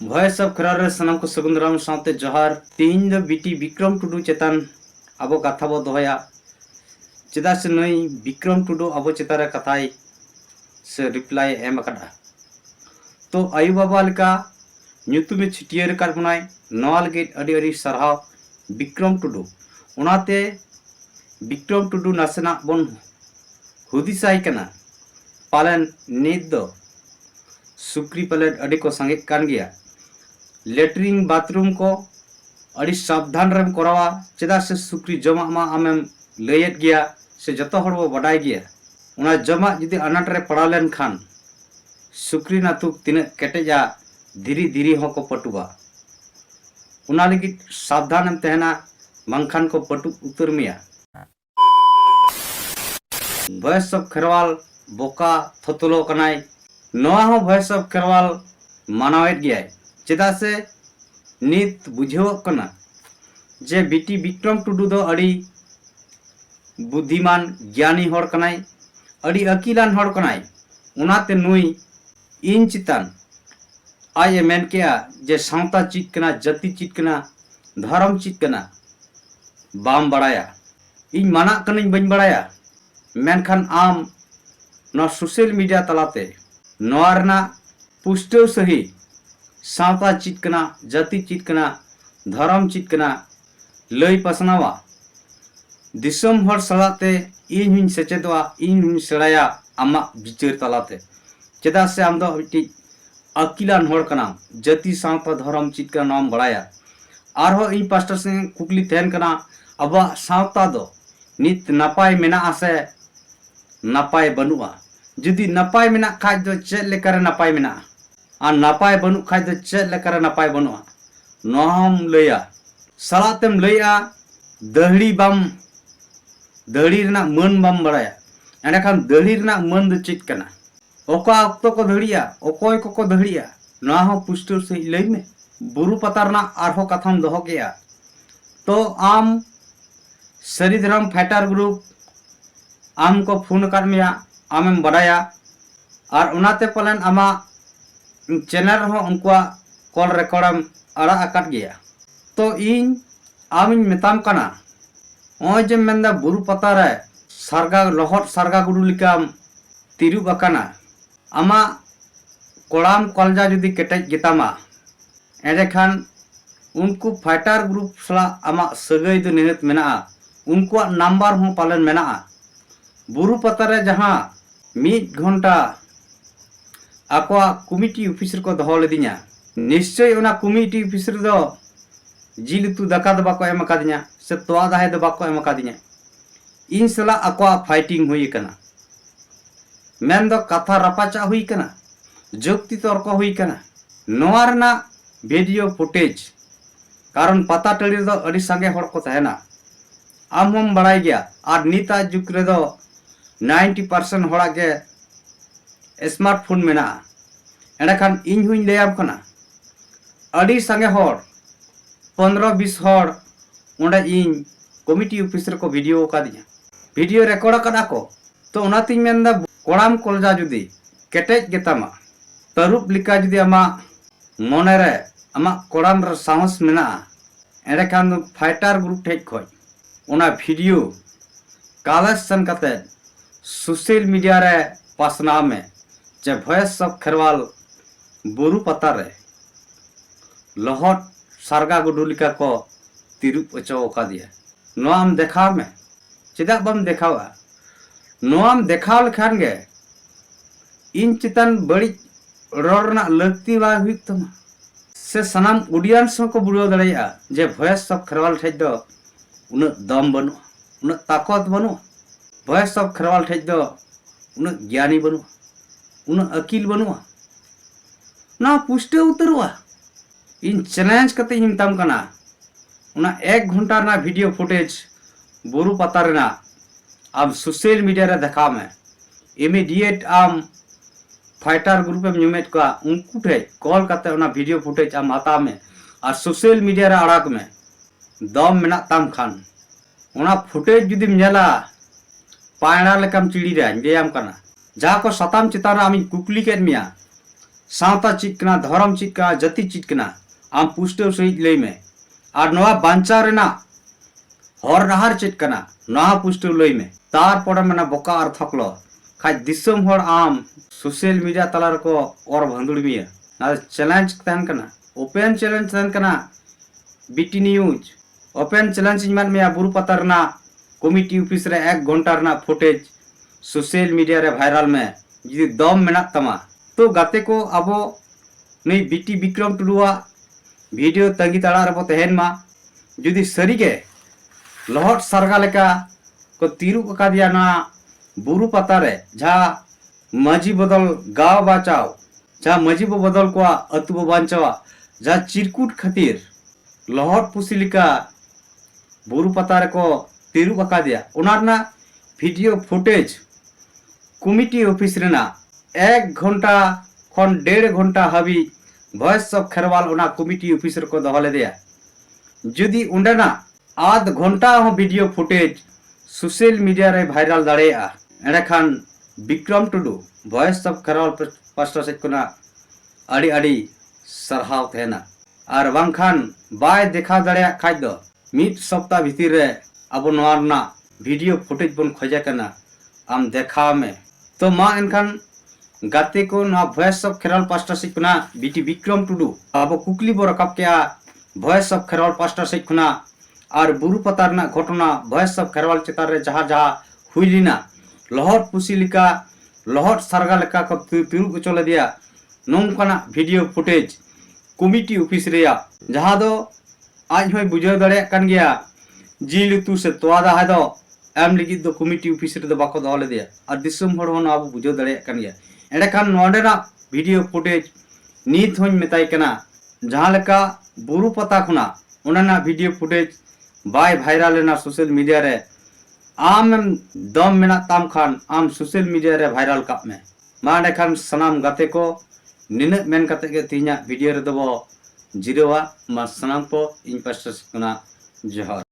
Voice of खरार रे सनम को सगुंदराम साथे जोहार तीन दो बीटी विक्रम टुडू चेतन अब कथा बो दोया चेदा से नई विक्रम टुडू अब चेतारे कथाई से रिप्लाई एम अकड़ा तो आयु बाबा लेका ᱧᱩᱛᱩᱢ ᱪᱷᱤᱴᱤᱭᱟᱹᱨ ᱟᱠᱟᱫ ᱵᱚᱱᱟᱭ ᱱᱚᱣᱟ ᱞᱟᱹᱜᱤᱫ ᱟᱹᱰᱤ ᱟᱹᱰᱤ ᱥᱟᱨᱦᱟᱣ विक्रम टुडू ओनाते विक्रम टुडू नासेनाक बन हुदिसाई कना पालन नित दो सुक्री पालन अड़ी को संगे कान गया लेटरिन बाथरूम को अड़ी सावधान रेम करावा चेदा से सुक्री जमा मा आमेम लयत गया से जतो हर वो बडाई गया उना जमा जदि अनाट रे पड़ा लेन खान सुक्री नातु तिने केटेजा धीरे धीरे होको पटुबा उना लगी सावधान एम तहना मंखान को पटु उतर मिया वॉइस ऑफ खरवाल बोका थतलो कनाय नोआ हो वॉइस ऑफ खरवाल मानावेत गया चेदा से नित बुझेव कना जे बीटी विक्रम टुडू दो अड़ी बुद्धिमान ज्ञानी होड़ कनाय अड़ी अकीलान होड़ कनाय उनाते नुई इन चितान आये मेन किया जे सावता चीज कना जाति चीज कना धर्म चीज कना बाम बड़ाया इन माना कनिन बन बड़ाया मेनखान आम न सोशल मीडिया तलाते नोरना पुष्टो सही सावता चीज कना जाति चीज कना धर्म चीज कना लय पसनावा दिसम हर सलाते इन हुन सेचेदवा इन हुन सेड़ाया आमा विचार तलाते चेदा से आम दो अकिलान होड़ कना जाति सावता धर्म चीज का नाम बड़ाया आरो इन पास्टर से कुकली तहन कना अब सावता दो नित नपाय मेना आसे नपाय बनुआ जुदी नपाय मेना खाज दो चेद लेकर नपाय मेना आ नपाय बनु खाज दो चेद लेकर नपाय बनुआ नोहम लया सलातेम लया दहड़ी बम दहड़ी रना मन बम बड़ाया एंडखान दहड़ी रना मन दो चीज कना ओका अक्तो को धड़िया ओकोय को धड़िया ना हो पुष्टर से लई में बुरु पतारना आरहो कथाम दोहो गया तो आम सरिधरम फाइटर ग्रुप आम को फोन कर मिया आमें बड़ाया और उनाते पलन आमा चैनल हो उनका कॉल रिकॉर्डम अड़ा अकट गया तो इन आमिन मेताम कना ओ जे मेंदा बुरु पतारे सारगा लहट सारगा गुरु लिकाम तिरु बकाना आमा कोड़ाम कलजा जुदी केटेज गेतामा एंडेखान उनको फाइटर ग्रुप सला आमा सगई दो निरत मेना उनको नंबर हो पालन मेना बुरु पतारे जहां 1 घंटा आको कमिटी ऑफिसर को दहो लेदिया निश्चय उना कमिटी ऑफिसर दो जिल तू दका दो बाको एम कादिया से तोआ दाहे दो बाको एम कादिया इन सला आको फाइटिंग हुई कना मेन दो कथा रपाचा हुई कना जुक्ति तर्क हुई कना नोआरना वीडियो फुटेज कारण पता टड़ी दो अड़ी संगे हड़ को तहना आम हम बड़ाई गया और नीता जुग रे दो 90% हड़ा के स्मार्टफोन मेना एंडखान इन हुई लेयाम कना अड़ी संगे हड़ 15-20 हड़ ओंडे इन कमिटी ऑफिसर को वीडियो का दिया वीडियो रिकॉर्ड कदा को तो उनातिन मेनदा कोड़ाम कलजा जुदी केटेज गेतामा तरुप लिका जुदी आमा मोनेरे आमा कोड़ाम रे साहस मेना एंडेखान फाइटर ग्रुप ठेज खय ओना वीडियो कलेक्शन कते सोशल मीडिया रे पासना में जे वॉइस ऑफ खरवाल बुरु पता रे लहट सारगा गुडू लिका को तिरुप अचो का दिया नोआम देखा में चेदा बम देखावा नोआम देखाव लखान गे इन चितान बड़ी रोडना लगती बा हुई तमा से सनाम ऑडियंस को बुड़ो दड़ाया जे वॉइस ऑफ खरवाल ठेज दो उन दम बनु उन ताकत बनु वॉइस ऑफ खरवाल ठेज दो उन ज्ञानी बनु उन अकील बनु ना पुष्टे उतरवा इन चैलेंज कते इन तम कना उना 1 घंटा ना वीडियो फुटेज बुरु पता रेना आम सोशल मीडिया रे देखा में इमीडिएट आम फाइटर ग्रुप में न्यूमेट का उनको ठे कॉल करते उना वीडियो फुटेज आम हाता में और सोशल मीडिया रे अड़ाक में दम मेना ताम खान उना फुटेज जुदी मेला पायड़ा लेकाम चिड़ी रे देयाम कना जहां को सताम चितान आमी कुकली केद मिया सावता चीज कना धर्म चीज कना जाति चीज कना आम पुष्टव सहित लई में और नवा बांचा रेना हर नहार चीज कना नवा पुष्टव लई में तारपरे मना बोका और थकलो खाज दिसम हर आम सोशल मीडिया तला रको और भंदुड़ मिया ना चैलेंज तहन कना ओपन चैलेंज तहन कना बीटी न्यूज ओपन चैलेंज मान में बुरु पतर ना कमिटी ऑफिस रे 1 घंटा रना फुटेज सोशल मीडिया रे वायरल में जुदी दम मेना तमा तो गाते को अबो नहीं बीटी विक्रम टुडुआ वीडियो तंगी तड़ा रे तहन मा जुदी सरीगे लहट सरगा लेका को तीरु का दिया ना बुरु पता रे जहाँ मजी बदल गाँव बाचाव जहाँ मजी बदल को अतु बांचावा जहाँ चिरकुट खातिर लहट पुसिलिका बुरु पता रे को तीरु का दिया उनारना वीडियो फुटेज कमिटी ऑफिस रेना 1 घंटा खन 1.5 घंटा हाबी वॉइस ऑफ खेरवाल उना कमिटी ऑफिस को दहले दिया जुदी उंडेना आध घंटा हो वीडियो फुटेज सोशल मीडिया रे वायरल दाड़ेया एंडे खान विक्रम टुडू वॉइस ऑफ खेरवाल पास्टा से कोना अड़ी अड़ी सरहाव थेना और बांखान बाय देखा दाड़ेया खाज दो मिड सप्ताह भीतर रे अब नोना वीडियो फुटेज बन खोजा कना आम देखा में तो मा एनखान गाते को ना वॉइस ऑफ खेरवाल पास्टा से कोना बीटी विक्रम टुडू अब कुकली बो रकाब के वॉइस ऑफ खेरवाल पास्टा से कोना और बुरु पतार ना घटना वॉइस ऑफ खेरवाल चितार रे जहाँ जहाँ हुईलिना लहट पुसिलिका लहट सरगा लेका को तिरु को चले दिया नोंकाना वीडियो फुटेज कमिटी ऑफिस रे जहाँ दो आज होय बुझाव दाड़े कान गया जिल उतु से तोआदा है दो एम लिगित दो कमिटी ऑफिस रे दो बाको दहले दिया और दिसम हड़ होन अब बुझाव दाड़े कान गया एंडे खान नोडेना वीडियो फुटेज नीत होñ मेताय कना जहाँ लेका बुरु पता खुना उनाना वीडियो फुटेज बाय वायरल लेना सोशल मीडिया रे आम दम मेना ताम खान आम सोशल मीडिया रे वायरल काप में माने खान सनाम गाते को निने मेन काते के तिना वीडियो रे दबो जिरोवा मा सनाम को इन पास्टा से कोना जोहार।